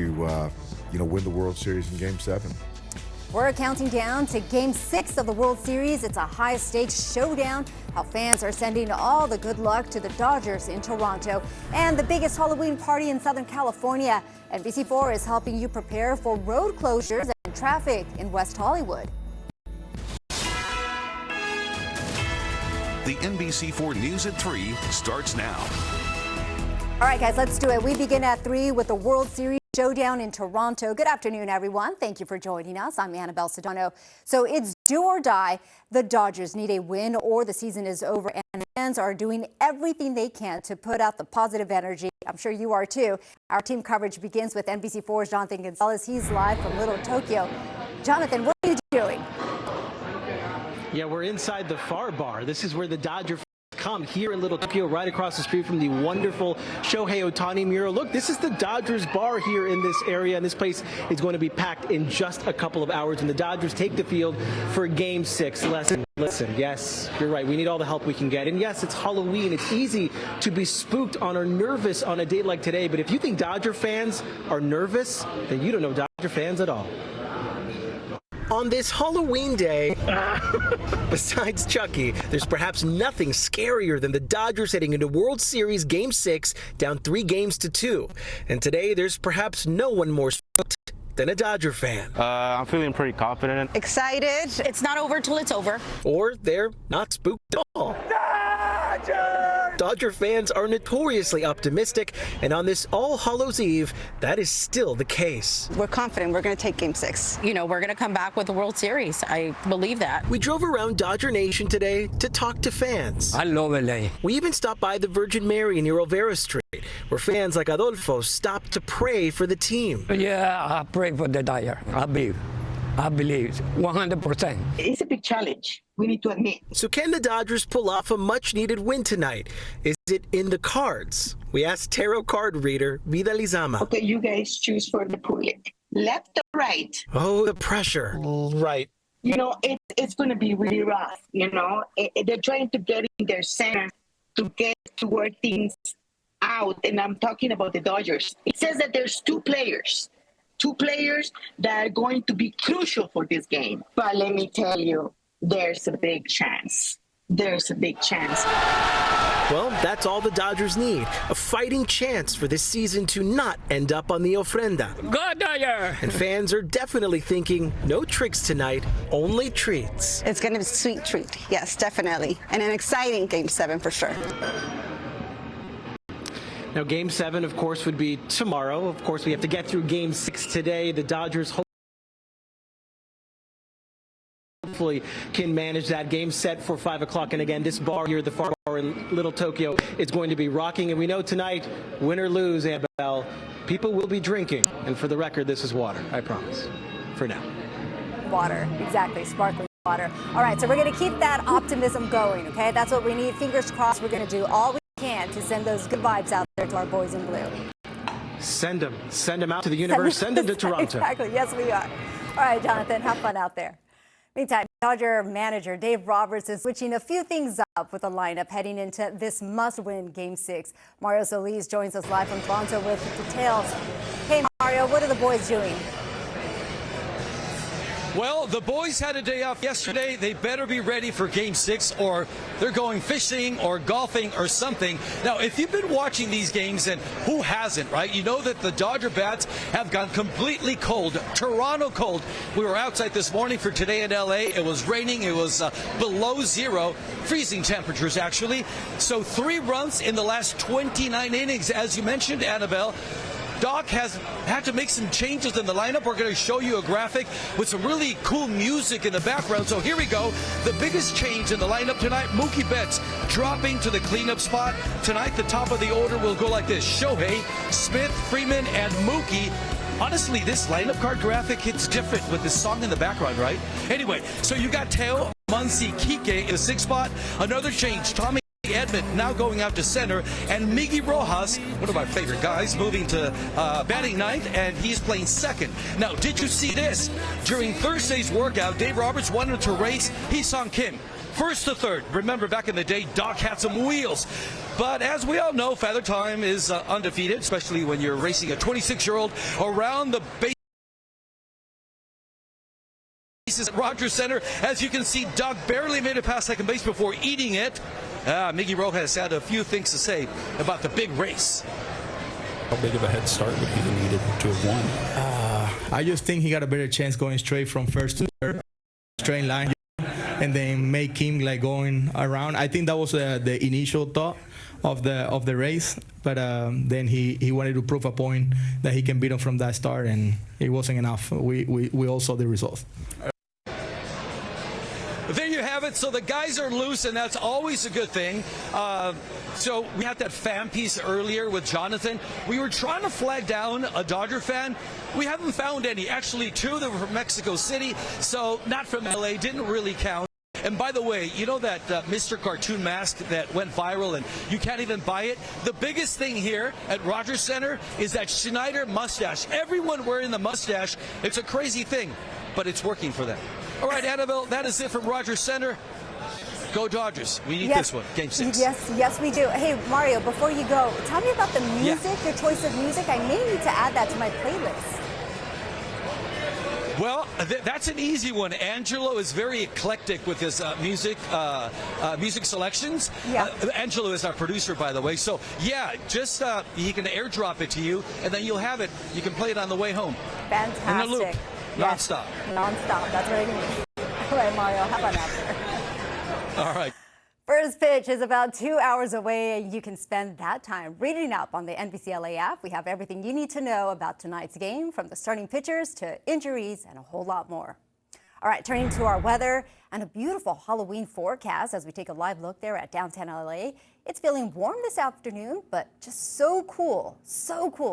to win the World Series in Game 7. We're counting down to Game 6 of the World Series. It's a high-stakes showdown. How fans are sending all the good luck to the Dodgers in Toronto. And the biggest Halloween party in Southern California. NBC4 is helping you prepare for road closures and traffic in West Hollywood. The NBC4 News at 3 starts now. All right, guys, let's do it. We begin at 3 with the World Series showdown in Toronto. Good afternoon, everyone. Thank you for joining us. I'm Annabelle Sedano. So it's do or die. The Dodgers need a win or the season is over, and fans are doing everything they can to put out the positive energy. I'm sure you are too. Our team coverage begins with NBC4's Jonathan Gonzalez. He's live from Little Tokyo. Jonathan, what are you doing? Yeah, we're inside the Far Bar. This is where the Dodger fans come here in Little Tokyo, right across the street from the wonderful Shohei Ohtani mural. Look, this is the Dodgers bar here in this area, and this place is going to be packed in just a couple of hours, and the Dodgers take the field for Game 6. Listen, yes, you're right. We need all the help we can get. And yes, it's Halloween. It's easy to be spooked or nervous on a day like today, but if you think Dodger fans are nervous, then you don't know Dodger fans at all. On this Halloween day, besides Chucky, there's perhaps nothing scarier than the Dodgers heading into World Series Game 6 down 3-2. And today, there's perhaps no one more spooked than a Dodger fan. I'm feeling pretty confident. Excited. It's not over till it's over. Or they're not spooked at all. Dodger fans are notoriously optimistic, and on this All Hallows Eve, that is still the case. We're confident we're going to take Game 6. You know, we're going to come back with the World Series. I believe that. We drove around Dodger Nation today to talk to fans. I love LA. We even stopped by the Virgin Mary near Olvera Street, where fans like Adolfo stopped to pray for the team. Yeah, I pray for the Dodgers. I believe 100%. It's a big challenge, we need to admit. So can the Dodgers pull off a much-needed win tonight? Is it in the cards? We asked tarot card reader Vida Lizama. Okay, you guys choose for the public. Left or right? Oh, the pressure. Right. You know, it's going to be really rough, you know. They're trying to get in their center to get to work things out, and I'm talking about the Dodgers. It says that there's two players that are going to be crucial for this game. But let me tell you, there's a big chance. There's a big chance. Well, that's all the Dodgers need. A fighting chance for this season to not end up on the ofrenda. Go Dodger! And fans are definitely thinking, no tricks tonight, only treats. It's going to be a sweet treat. Yes, definitely. And an exciting Game 7 for sure. Now, Game 7, of course, would be tomorrow. Of course, we have to get through Game 6 today. The Dodgers hopefully can manage that. Game set for 5 o'clock. And again, this bar here, the Far Bar in Little Tokyo, is going to be rocking. And we know tonight, win or lose, Annabelle, people will be drinking. And for the record, this is water, I promise, for now. Water, exactly, sparkling water. All right, so we're going to keep that optimism going, okay? That's what we need. Fingers crossed. We're going to do all we can to send those good vibes out there to our boys in blue. Send them out to the universe, send them to Toronto. Exactly, yes we are. All right, Jonathan, have fun out there. Meantime, Dodger manager Dave Roberts is switching a few things up with the lineup heading into this must-win Game 6. Mario Solis joins us live from Toronto with details. Hey Mario, what are the boys doing? Well, the boys had a day off yesterday. They better be ready for Game 6 or they're going fishing or golfing or something. Now, if you've been watching these games, and who hasn't, right? You know that the Dodger bats have gone completely cold, Toronto cold. We were outside this morning for today in LA. It was raining. It was below zero, freezing temperatures, actually. So 3 runs in the last 29 innings, as you mentioned, Annabelle. Doc has had to make some changes in the lineup. We're going to show you a graphic with some really cool music in the background. So here we go. The biggest change in the lineup tonight, Mookie Betts dropping to the cleanup spot. Tonight, the top of the order will go like this: Shohei, Smith, Freeman, and Mookie. Honestly, this lineup card graphic hits different with this song in the background, right? Anyway, so you got Teo Muncy Kike in the 6th spot. Another change, Tommy Edman now going out to center, and Miggy Rojas, one of my favorite guys, moving to batting 9th, and he's playing 2nd. Now, did you see this? During Thursday's workout, Dave Roberts wanted to race Hee-Sung Kim first to third. Remember, back in the day, Doc had some wheels. But as we all know, Father Time is undefeated, especially when you're racing a 26-year-old around the base at Rogers Center. As you can see, Doug barely made it past second base before eating it. Miggy Rojas had a few things to say about the big race. How big of a head start would he have needed to have won? I just think he got a better chance going straight from first to third, straight line, and then make him like going around. I think that was the initial thought of the race, but then he wanted to prove a point that he can beat him from that start, and it wasn't enough. We all saw the results. There you have it. So the guys are loose, and that's always a good thing. So we had that fan piece earlier with Jonathan. We were trying to flag down a Dodger fan. We haven't found any. Actually, two that were from Mexico City, so not from LA, didn't really count. And by the way, you know that Mr. Cartoon mask that went viral and you can't even buy it? The biggest thing here at Rogers Center is that Schneider mustache. Everyone wearing the mustache. It's a crazy thing, but it's working for them. All right, Annabelle, that is it from Rogers Center. Go Dodgers. We need this one, Game 6. Yes, we do. Hey, Mario, before you go, tell me about the music, your choice of music. I may need to add that to my playlist. Well, that's an easy one. Angelo is very eclectic with his music selections. Yeah. Angelo is our producer, by the way. So, yeah, just he can airdrop it to you, and then you'll have it. You can play it on the way home. Fantastic. In the loop. Yes. Nonstop. Nonstop. That's what I need. All right, Mario, how about after? All right. First pitch is about 2 hours away, and you can spend that time reading up on the NBC app. We have everything you need to know about tonight's game, from the starting pitchers to injuries and a whole lot more. All right, turning to our weather and a beautiful Halloween forecast as we take a live look there at downtown LA. It's feeling warm this afternoon, but just so cool,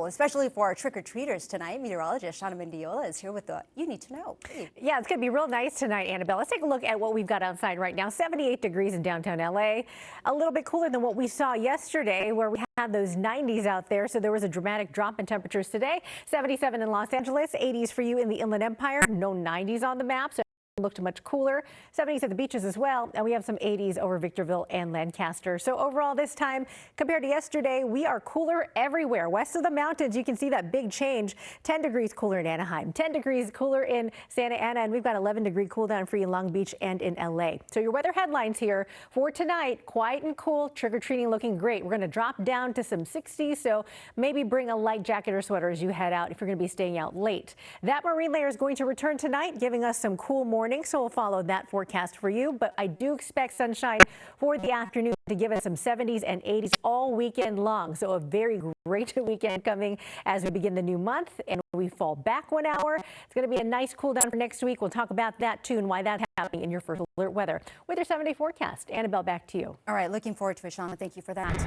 especially for our trick-or-treaters tonight. Meteorologist Shauna Mendiola is here with the You Need to Know. Hey. Yeah, it's going to be real nice tonight, Annabelle. Let's take a look at what we've got outside right now. 78 degrees in downtown LA, a little bit cooler than what we saw yesterday, where we had those 90s out there. So there was a dramatic drop in temperatures today. 77 in Los Angeles, 80s for you in the Inland Empire. No 90s on the map. So looked much cooler. 70s at the beaches as well, and we have some 80s over Victorville and Lancaster. So overall this time, compared to yesterday, we are cooler everywhere. West of the mountains, you can see that big change. 10 degrees cooler in Anaheim, 10 degrees cooler in Santa Ana, and we've got 11-degree cool down for you in Long Beach and in LA. So your weather headlines here for tonight: quiet and cool, trick-or-treating looking great. We're going to drop down to some 60s, so maybe bring a light jacket or sweater as you head out if you're going to be staying out late. That marine layer is going to return tonight, giving us some cool morning. So we'll follow that forecast for you, but I do expect sunshine for the afternoon to give us some 70s and 80s all weekend long. So a very great weekend coming as we begin the new month, and we fall back 1 hour. It's going to be a nice cool down for next week. We'll talk about that too and why that's happening in your first alert weather with your 7-day forecast. Annabelle, back to you. All right, looking forward to it, Shauna. Thank you for that.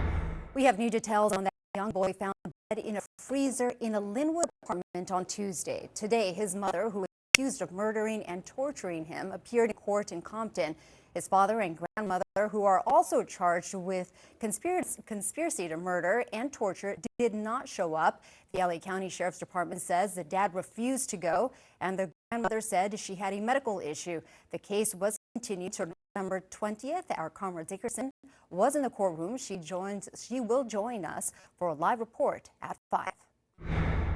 We have new details on that young boy found dead in a freezer in a Linwood apartment on Tuesday. Today, his mother, who accused of murdering and torturing him, appeared in court in Compton. His father and grandmother, who are also charged with conspiracy to murder and torture, did not show up. The LA County Sheriff's Department says the dad refused to go, and the grandmother said she had a medical issue. The case was continued to November 20th. Our Comrade Dickerson was in the courtroom. She will join us for a live report at 5.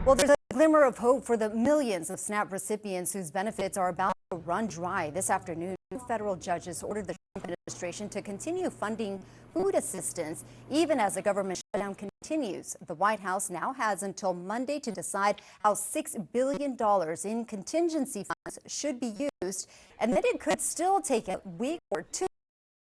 Well, there's a glimmer of hope for the millions of SNAP recipients whose benefits are about to run dry. This afternoon, federal judges ordered the Trump administration to continue funding food assistance even as the government shutdown continues. The White House now has until Monday to decide how $6 billion in contingency funds should be used, and then it could still take a week or two